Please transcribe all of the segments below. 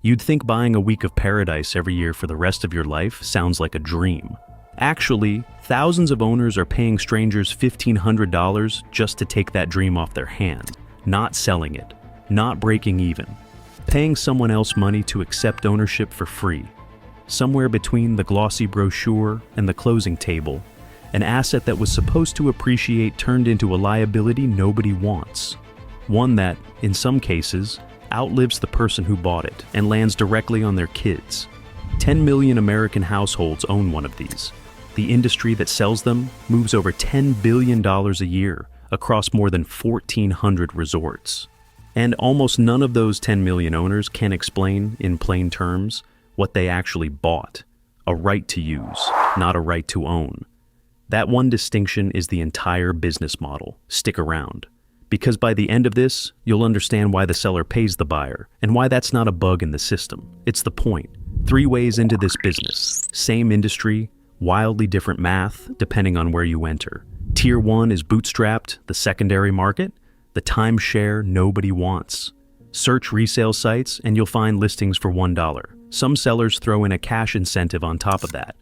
You'd think buying a week of paradise every year for the rest of your life sounds like a dream. Actually, thousands of owners are paying strangers $1,500 just to take that dream off their hands, not selling it, not breaking even, paying someone else money to accept ownership for free. Somewhere between the glossy brochure and the closing table, an asset that was supposed to appreciate turned into a liability nobody wants. One that, in some cases, outlives the person who bought it and lands directly on their kids. 10 million American households own one of these. The industry that sells them moves over $10 billion a year across more than 1,400 resorts. And almost none of those 10 million owners can explain, in plain terms, what they actually bought. A right to use, not a right to own. That one distinction is the entire business model. Stick around. Because by the end of this, you'll understand why the seller pays the buyer, and why that's not a bug in the system. It's the point. 3 ways into this business. Same industry, wildly different math, depending on where you enter. Tier 1 is bootstrapped, the secondary market, the timeshare nobody wants. Search resale sites, and you'll find listings for $1. Some sellers throw in a cash incentive on top of that.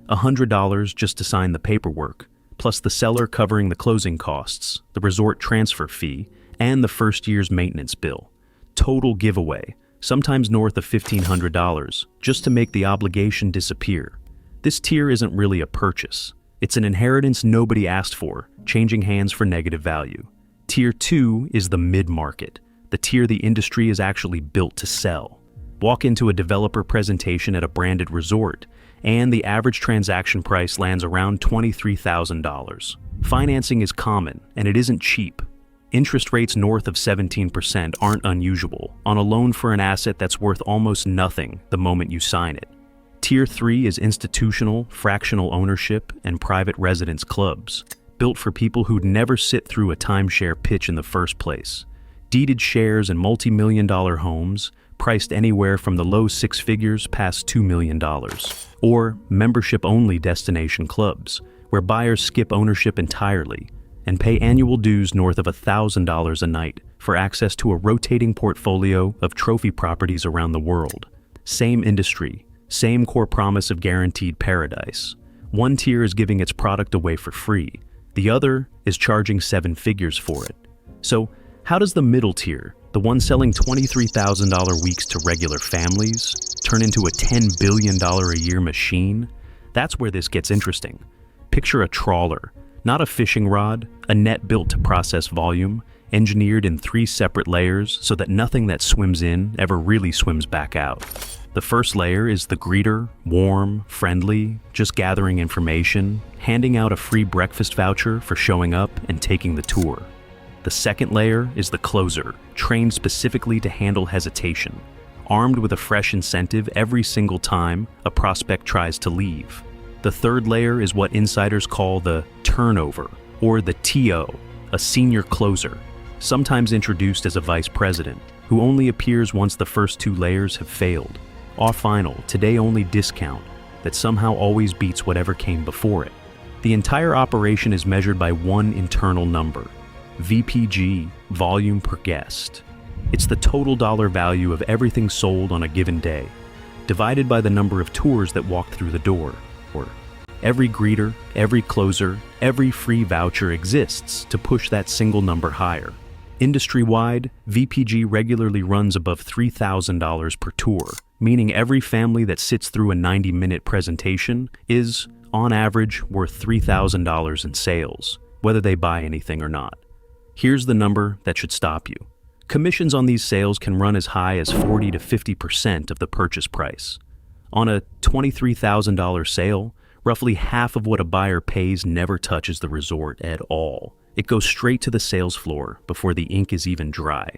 $100 just to sign the paperwork, plus the seller covering the closing costs, the resort transfer fee, and the first year's maintenance bill. Total giveaway, sometimes north of $1,500, just to make the obligation disappear. This tier isn't really a purchase. It's an inheritance nobody asked for, changing hands for negative value. Tier 2 is the mid-market, the tier the industry is actually built to sell. Walk into a developer presentation at a branded resort, and the average transaction price lands around $23,000. Financing is common, and it isn't cheap. Interest rates north of 17% aren't unusual on a loan for an asset that's worth almost nothing the moment you sign it. Tier 3 is institutional, fractional ownership, and private residence clubs, built for people who'd never sit through a timeshare pitch in the first place. Deeded shares in multi-million-dollar homes, priced anywhere from the low 6 figures past $2 million. Or membership-only destination clubs, where buyers skip ownership entirely and pay annual dues north of $1,000 a night for access to a rotating portfolio of trophy properties around the world. Same industry, same core promise of guaranteed paradise. One tier is giving its product away for free. The other is charging 7 figures for it. So, how does the middle tier, the one selling $23,000 weeks to regular families, turn into a $10 billion a year machine? That's where this gets interesting. Picture a trawler, not a fishing rod, a net built to process volume, engineered in 3 separate layers so that nothing that swims in ever really swims back out. The first layer is the greeter, warm, friendly, just gathering information, handing out a free breakfast voucher for showing up and taking the tour. The second layer is the closer, trained specifically to handle hesitation, armed with a fresh incentive every single time a prospect tries to leave. The third layer is what insiders call the turnover, or the TO, a senior closer, sometimes introduced as a vice president, who only appears once the first 2 layers have failed. Off-final, today-only discount that somehow always beats whatever came before it. The entire operation is measured by one internal number, VPG, volume per guest. It's the total dollar value of everything sold on a given day, divided by the number of tours that walk through the door. Every greeter, every closer, every free voucher exists to push that single number higher. Industry-wide, VPG regularly runs above $3,000 per tour, meaning every family that sits through a 90-minute presentation is, on average, worth $3,000 in sales, whether they buy anything or not. Here's the number that should stop you. Commissions on these sales can run as high as 40 to 50% of the purchase price. On a $23,000 sale, roughly half of what a buyer pays never touches the resort at all. It goes straight to the sales floor before the ink is even dry.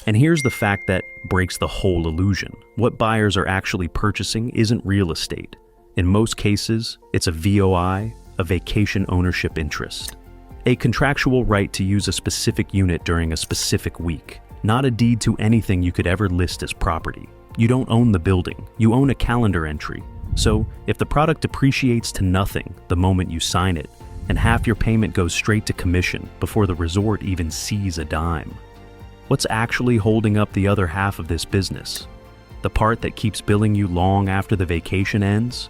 And here's the fact that breaks the whole illusion. What buyers are actually purchasing isn't real estate. In most cases, it's a VOI, a vacation ownership interest. A contractual right to use a specific unit during a specific week, not a deed to anything you could ever list as property. You don't own the building, you own a calendar entry. So, if the product depreciates to nothing the moment you sign it, and half your payment goes straight to commission before the resort even sees a dime, what's actually holding up the other half of this business? The part that keeps billing you long after the vacation ends?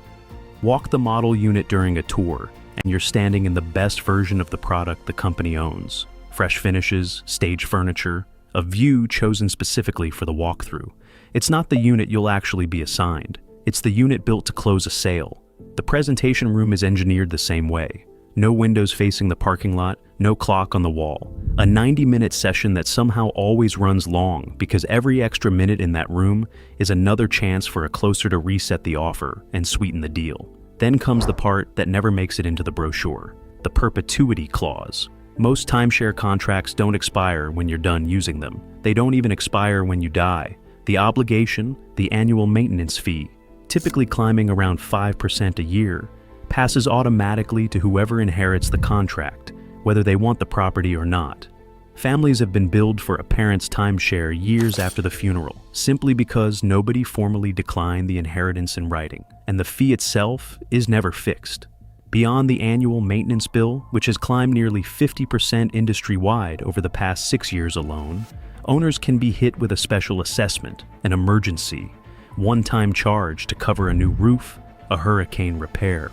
Walk the model unit during a tour, and you're standing in the best version of the product the company owns. Fresh finishes, stage furniture, a view chosen specifically for the walkthrough. It's not the unit you'll actually be assigned. It's the unit built to close a sale. The presentation room is engineered the same way. No windows facing the parking lot, no clock on the wall. A 90-minute session that somehow always runs long because every extra minute in that room is another chance for a closer to reset the offer and sweeten the deal. Then comes the part that never makes it into the brochure, the perpetuity clause. Most timeshare contracts don't expire when you're done using them. They don't even expire when you die. The obligation, the annual maintenance fee, typically climbing around 5% a year, passes automatically to whoever inherits the contract, whether they want the property or not. Families have been billed for a parent's timeshare years after the funeral, simply because nobody formally declined the inheritance in writing, and the fee itself is never fixed. Beyond the annual maintenance bill, which has climbed nearly 50% industry-wide over the past 6 years alone, owners can be hit with a special assessment, an emergency, one-time charge to cover a new roof, a hurricane repair,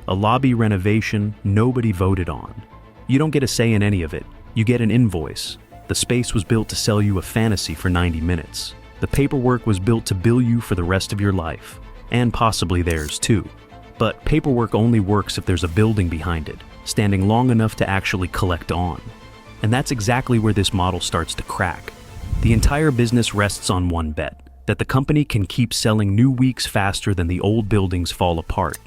a lobby renovation nobody voted on. You don't get a say in any of it. You get an invoice. The space was built to sell you a fantasy for 90 minutes. The paperwork was built to bill you for the rest of your life, and possibly theirs too. But paperwork only works if there's a building behind it, standing long enough to actually collect on. And that's exactly where this model starts to crack. The entire business rests on one bet, that the company can keep selling new weeks faster than the old buildings fall apart.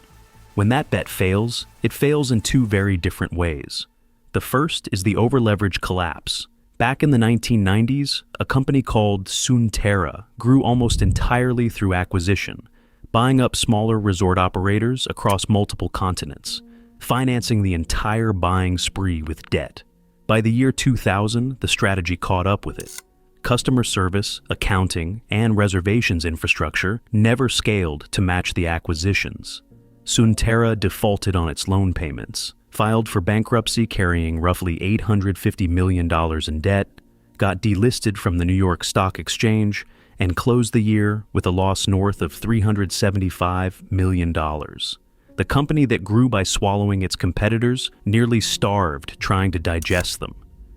When that bet fails, it fails in two very different ways. The first is the overleveraged collapse. Back in the 1990s, a company called Sunterra grew almost entirely through acquisition, buying up smaller resort operators across multiple continents, financing the entire buying spree with debt. By the year 2000, the strategy caught up with it. Customer service, accounting, and reservations infrastructure never scaled to match the acquisitions. Sunterra defaulted on its loan payments, filed for bankruptcy carrying roughly $850 million in debt, got delisted from the New York Stock Exchange, and closed the year with a loss north of $375 million. The company that grew by swallowing its competitors nearly starved trying to digest them.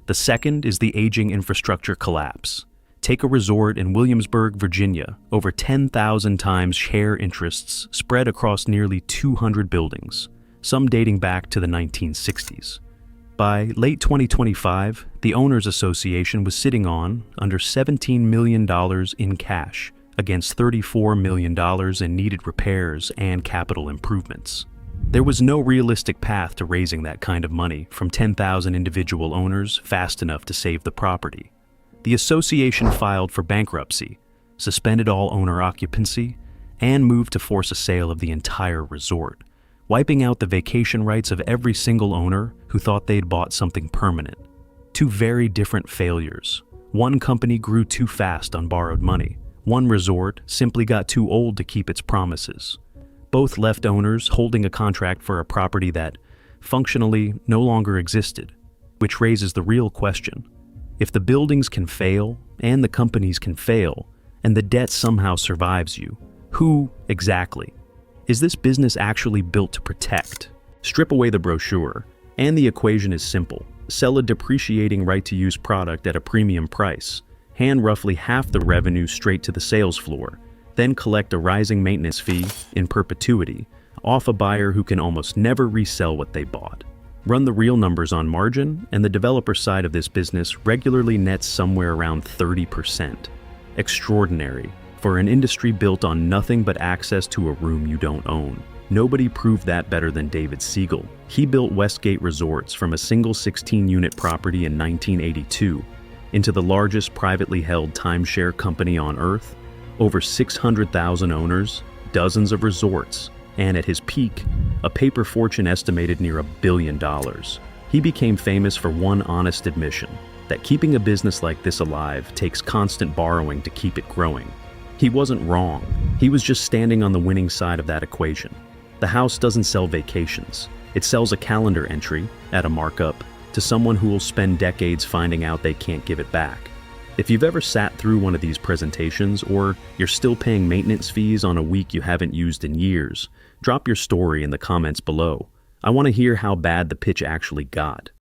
The second is the aging infrastructure collapse. Take a resort in Williamsburg, Virginia, over 10,000 times share interests spread across nearly 200 buildings, some dating back to the 1960s. By late 2025, the Owners Association was sitting on under $17 million in cash against $34 million in needed repairs and capital improvements. There was no realistic path to raising that kind of money from 10,000 individual owners fast enough to save the property. The association filed for bankruptcy, suspended all owner occupancy, and moved to force a sale of the entire resort, wiping out the vacation rights of every single owner who thought they'd bought something permanent. Two very different failures. One company grew too fast on borrowed money. One resort simply got too old to keep its promises. Both left owners holding a contract for a property that, functionally, no longer existed, which raises the real question. If the buildings can fail, and the companies can fail, and the debt somehow survives you, who exactly? Is this business actually built to protect? Strip away the brochure, and the equation is simple. Sell a depreciating right-to-use product at a premium price, hand roughly half the revenue straight to the sales floor, then collect a rising maintenance fee in perpetuity off a buyer who can almost never resell what they bought. Run the real numbers on margin, and the developer side of this business regularly nets somewhere around 30%. Extraordinary for an industry built on nothing but access to a room you don't own. Nobody proved that better than David Siegel. He built Westgate Resorts from a single 16-unit property in 1982 into the largest privately held timeshare company on earth, over 600,000 owners, dozens of resorts, and at his peak, a paper fortune estimated near $1 billion. He became famous for one honest admission, that keeping a business like this alive takes constant borrowing to keep it growing. He wasn't wrong. He was just standing on the winning side of that equation. The house doesn't sell vacations. It sells a calendar entry, at a markup, to someone who will spend decades finding out they can't give it back. If you've ever sat through one of these presentations, or you're still paying maintenance fees on a week you haven't used in years, drop your story in the comments below. I want to hear how bad the pitch actually got.